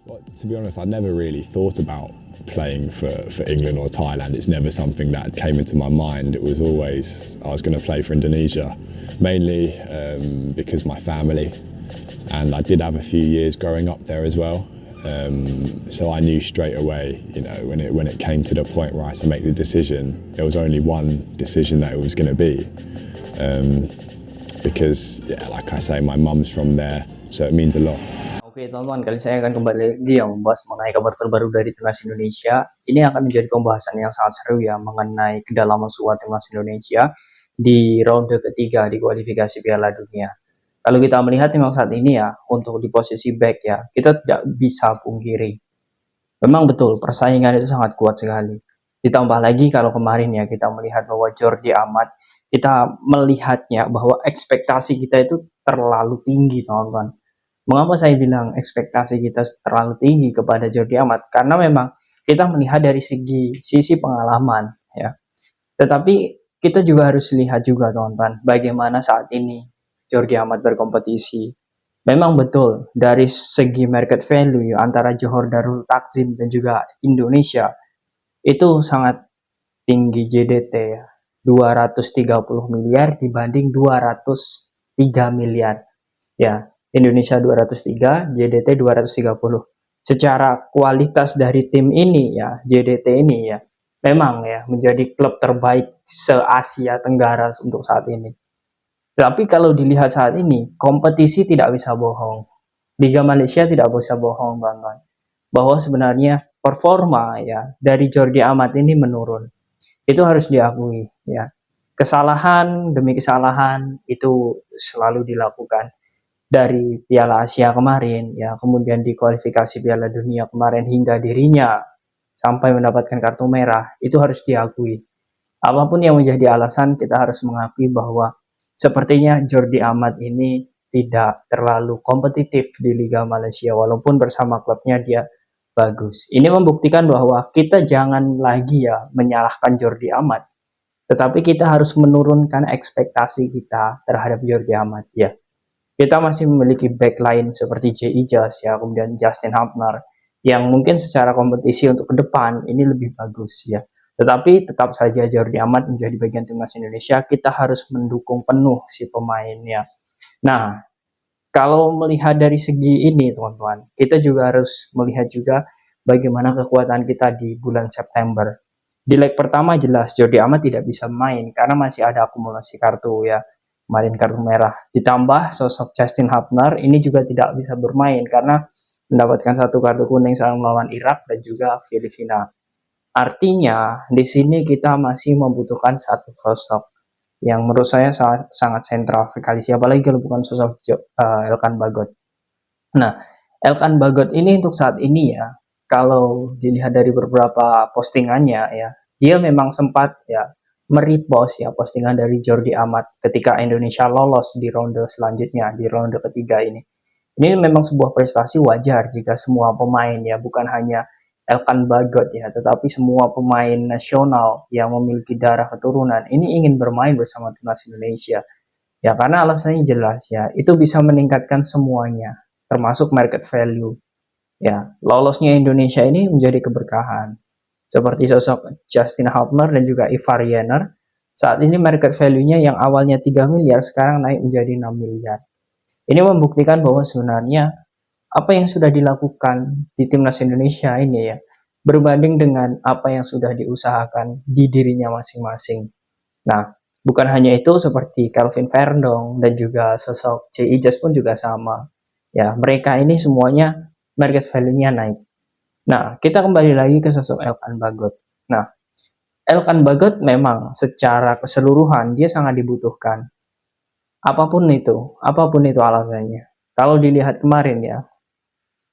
Well, to be honest, I never really thought about playing for England or Thailand. It's never something that came into my mind. It was always I was going to play for Indonesia, mainly because my family, and I did have a few years growing up there as well. So I knew straight away, when it came to the point where I had to make the decision, there was only one decision that it was going to be, because yeah, like I say, my mum's from there, so it means a lot. Oke teman-teman, kali saya akan kembali lagi yang membahas mengenai kabar terbaru dari Timnas Indonesia. Ini akan menjadi pembahasan yang sangat seru ya mengenai kedalaman skuad Timnas Indonesia di ronde ketiga di kualifikasi Piala Dunia. Kalau kita melihat memang saat ini ya, untuk di posisi back ya, kita tidak bisa pungkiri. Memang betul, persaingan itu sangat kuat sekali. Ditambah lagi kalau kemarin ya, kita melihat bahwa Jordi Amat, kita melihatnya bahwa ekspektasi kita itu terlalu tinggi, teman-teman. Mengapa saya bilang ekspektasi kita terlalu tinggi kepada Jordi Amat? Karena memang kita melihat dari sisi pengalaman ya. Tetapi kita juga harus lihat juga teman-teman, bagaimana saat ini Jordi Amat berkompetisi. Memang betul dari segi market value antara Johor Darul Takzim dan juga Indonesia itu sangat tinggi JDT ya. 230 miliar dibanding 203 miliar. Ya, Indonesia 203, JDT 230. Secara kualitas dari tim ini ya, JDT ini ya, memang ya menjadi klub terbaik se-Asia Tenggara untuk saat ini. Tapi kalau dilihat saat ini, kompetisi tidak bisa bohong. Liga Malaysia tidak bisa bohong, teman-teman. Bahwa sebenarnya performa ya dari Jordi Amat ini menurun. Itu harus diakui ya. Kesalahan demi kesalahan itu selalu dilakukan dari Piala Asia kemarin ya, kemudian di kualifikasi Piala Dunia kemarin hingga dirinya sampai mendapatkan kartu merah, itu harus diakui. Apapun yang menjadi alasan, kita harus mengakui bahwa sepertinya Jordi Amat ini tidak terlalu kompetitif di Liga Malaysia, walaupun bersama klubnya dia bagus. Ini membuktikan bahwa kita jangan lagi ya menyalahkan Jordi Amat, tetapi kita harus menurunkan ekspektasi kita terhadap Jordi Amat ya. Kita masih memiliki backline seperti J. Ijas ya, kemudian Justin Hubner yang mungkin secara kompetisi untuk ke depan ini lebih bagus ya. Tetapi tetap saja Jordi Amat menjadi bagian timnas Indonesia, kita harus mendukung penuh si pemainnya. Nah, kalau melihat dari segi ini teman-teman, kita juga harus melihat juga bagaimana kekuatan kita di bulan September. Di leg pertama jelas Jordi Amat tidak bisa main karena masih ada akumulasi kartu ya, kemarin kartu merah. Ditambah sosok Justin Hubner ini juga tidak bisa bermain karena mendapatkan satu kartu kuning saat melawan Irak dan juga Filipina. Artinya di sini kita masih membutuhkan satu sosok yang menurut saya sangat sentral sekali. Siapa lagi kalau bukan sosok Elkan Bagot. Nah, Elkan Bagot ini untuk saat ini ya, kalau dilihat dari beberapa postingannya ya, dia memang sempat ya merepost ya postingan dari Jordi Amat ketika Indonesia lolos di ronde selanjutnya, di ronde ketiga ini. Ini memang sebuah prestasi wajar jika semua pemain ya, bukan hanya Elkan Bagot ya, tetapi semua pemain nasional yang memiliki darah keturunan ini ingin bermain bersama timnas Indonesia. Ya, karena alasannya jelas ya, itu bisa meningkatkan semuanya, termasuk market value. Ya, lolosnya Indonesia ini menjadi keberkahan. Seperti sosok Justin Hubner dan juga Ivar Jenner, saat ini market value-nya yang awalnya 3 miliar sekarang naik menjadi 6 miliar. Ini membuktikan bahwa sebenarnya apa yang sudah dilakukan di timnas Indonesia ini ya, berbanding dengan apa yang sudah diusahakan di dirinya masing-masing. Nah, bukan hanya itu, seperti Calvin Verdong dan juga sosok J. Ijas pun juga sama. Ya, mereka ini semuanya market value-nya naik. Nah, kita kembali lagi ke sosok Elkan Bagot. Nah, Elkan Bagot memang secara keseluruhan dia sangat dibutuhkan. Apapun itu alasannya. Kalau dilihat kemarin ya,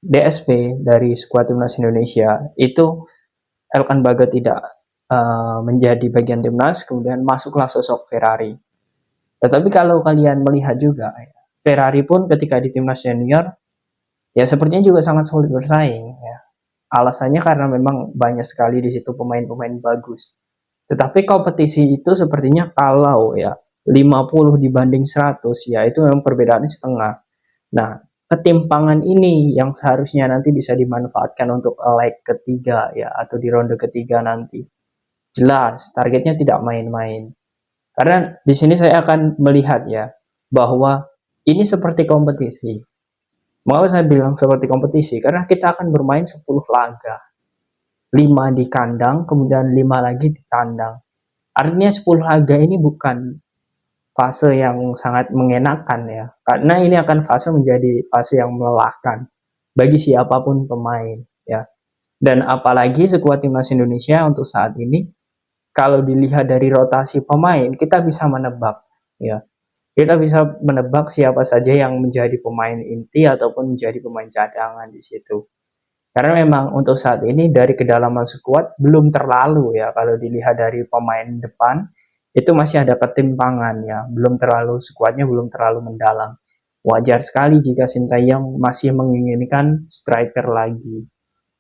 DSP dari skuad timnas Indonesia itu Elkan Bagot tidak menjadi bagian timnas, kemudian masuklah sosok Ferrari. Tetapi kalau kalian melihat juga, Ferrari pun ketika di timnas senior, ya sepertinya juga sangat sulit bersaing. Ya. Alasannya karena memang banyak sekali di situ pemain-pemain bagus. Tetapi kompetisi itu sepertinya kalau ya 50 dibanding 100 ya itu memang perbedaannya setengah. Nah, ketimpangan ini yang seharusnya nanti bisa dimanfaatkan untuk leg ketiga ya, atau di ronde ketiga nanti. Jelas targetnya tidak main-main. Karena di sini saya akan melihat ya bahwa ini seperti kompetisi. Mengapa saya bilang seperti kompetisi? Karena kita akan bermain 10 laga. 5 di kandang, kemudian 5 lagi di tandang. Artinya 10 laga ini bukan fase yang sangat mengenakan ya. Karena ini akan fase menjadi fase yang melelahkan bagi siapapun pemain ya. Dan apalagi sekuat timnas Indonesia untuk saat ini, kalau dilihat dari rotasi pemain, kita bisa menebak ya. Kita bisa menebak siapa saja yang menjadi pemain inti ataupun menjadi pemain cadangan di situ. Karena memang untuk saat ini dari kedalaman skuad belum terlalu ya, kalau dilihat dari pemain depan itu masih ada ketimpangan ya, belum terlalu skuadnya belum terlalu mendalam. Wajar sekali jika Sintayong masih menginginkan striker lagi.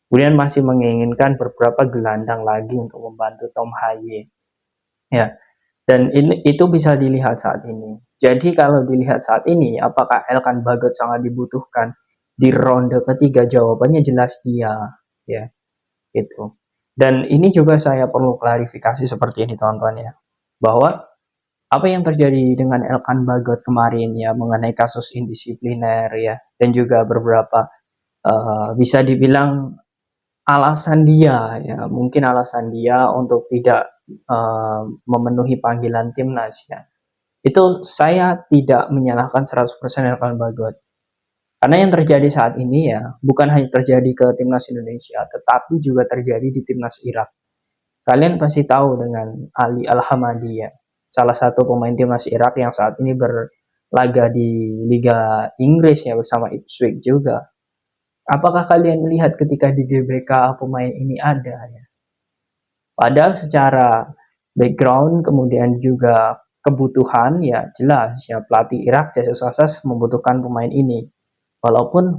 Kemudian masih menginginkan beberapa gelandang lagi untuk membantu Tom Haye. Ya. Dan itu bisa dilihat saat ini. Jadi kalau dilihat saat ini, apakah Elkan Bagot sangat dibutuhkan di ronde ketiga? Jawabannya jelas iya, ya, gitu. Dan ini juga saya perlu klarifikasi seperti ini teman-teman ya, bahwa apa yang terjadi dengan Elkan Bagot kemarin ya mengenai kasus indisipliner ya, dan juga beberapa bisa dibilang alasan dia ya, mungkin alasan dia untuk tidak memenuhi panggilan timnas ya. Itu saya tidak menyalahkan 100% Elkan Bagot. Karena yang terjadi saat ini ya, bukan hanya terjadi ke timnas Indonesia, tetapi juga terjadi di timnas Irak. Kalian pasti tahu dengan Ali Al-Hamadi ya, salah satu pemain timnas Irak yang saat ini berlaga di Liga Inggris ya bersama Ipswich juga. Apakah kalian melihat ketika di GBK pemain ini ada ya? Padahal secara background kemudian juga kebutuhan ya jelas ya, pelatih Irak Jesus Asas membutuhkan pemain ini. Walaupun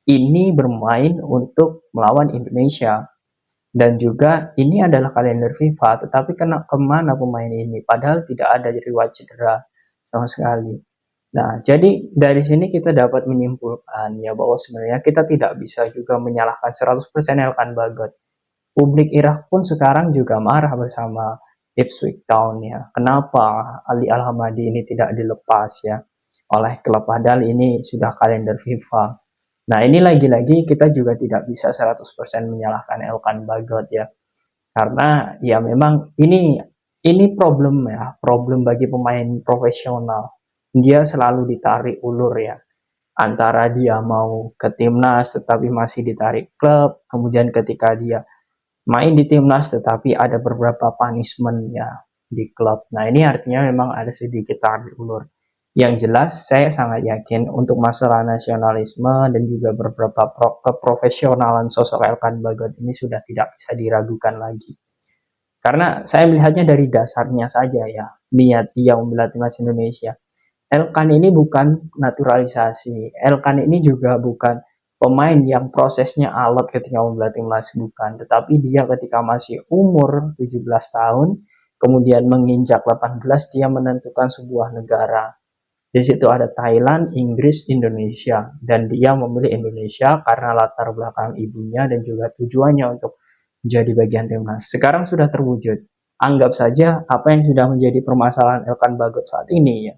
ini bermain untuk melawan Indonesia dan juga ini adalah kalender FIFA, tetapi kemana pemain ini? Padahal tidak ada riwayat cedera sama sekali. Nah, jadi dari sini kita dapat menyimpulkan ya bahwa sebenarnya kita tidak bisa juga menyalahkan 100% Elkan Bagot. Publik Irak pun sekarang juga marah bersama Ipswich Town ya. Kenapa Ali Al-Hamadi ini tidak dilepas ya oleh klub, padahal ini sudah kalender FIFA. Nah, ini lagi-lagi kita juga tidak bisa 100% menyalahkan Elkan Bagot ya. Karena ya memang ini problem ya, problem bagi pemain profesional. Dia selalu ditarik ulur ya. Antara dia mau ke timnas tetapi masih ditarik klub, kemudian ketika dia main di timnas tetapi ada beberapa punishment ya di klub. Nah, ini artinya memang ada sedikit tarik ulur. Yang jelas saya sangat yakin untuk masalah nasionalisme dan juga beberapa keprofesionalan sosok Elkan Bagot ini sudah tidak bisa diragukan lagi. Karena saya melihatnya dari dasarnya saja ya, niat dia membela timnas Indonesia. Elkan ini bukan naturalisasi. Elkan ini juga bukan pemain yang prosesnya alot ketika membela timnas, bukan. Tetapi dia ketika masih umur 17 tahun, kemudian menginjak 18, dia menentukan sebuah negara. Di situ ada Thailand, Inggris, Indonesia. Dan dia memilih Indonesia karena latar belakang ibunya dan juga tujuannya untuk menjadi bagian timnas. Sekarang sudah terwujud. Anggap saja apa yang sudah menjadi permasalahan Elkan Bagot saat ini ya,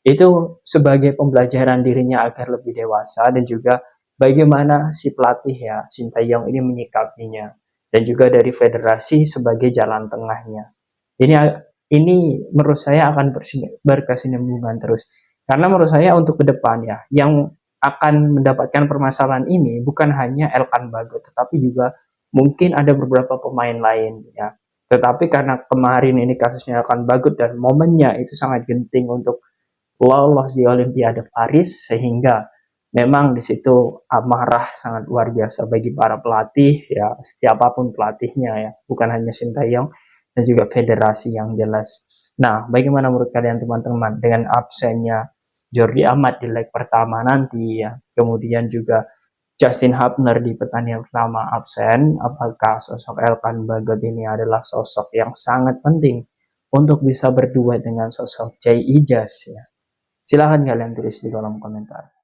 itu sebagai pembelajaran dirinya agar lebih dewasa dan juga bagaimana si pelatih ya Sintayong ini menyikapinya, dan juga dari federasi sebagai jalan tengahnya. Ini menurut saya akan berkesinambungan terus, karena menurut saya untuk ke depan ya yang akan mendapatkan permasalahan ini bukan hanya Elkan Bagot tetapi juga mungkin ada beberapa pemain lain ya. Tetapi karena kemarin ini kasusnya Elkan Bagot dan momennya itu sangat genting untuk lolos di Olimpiade Paris, sehingga memang di situ amarah sangat luar biasa bagi para pelatih ya, siapapun pelatihnya ya, bukan hanya Sintayong dan juga federasi yang jelas. Nah, bagaimana menurut kalian teman-teman dengan absennya Jordi Amat di leg pertama nanti ya, kemudian juga Justin Hubner di pertandingan pertama absen? Apakah sosok Elkan Bagot ini adalah sosok yang sangat penting untuk bisa berdua dengan sosok Jay Ijaz ya? Silahkan kalian tulis di kolom komentar.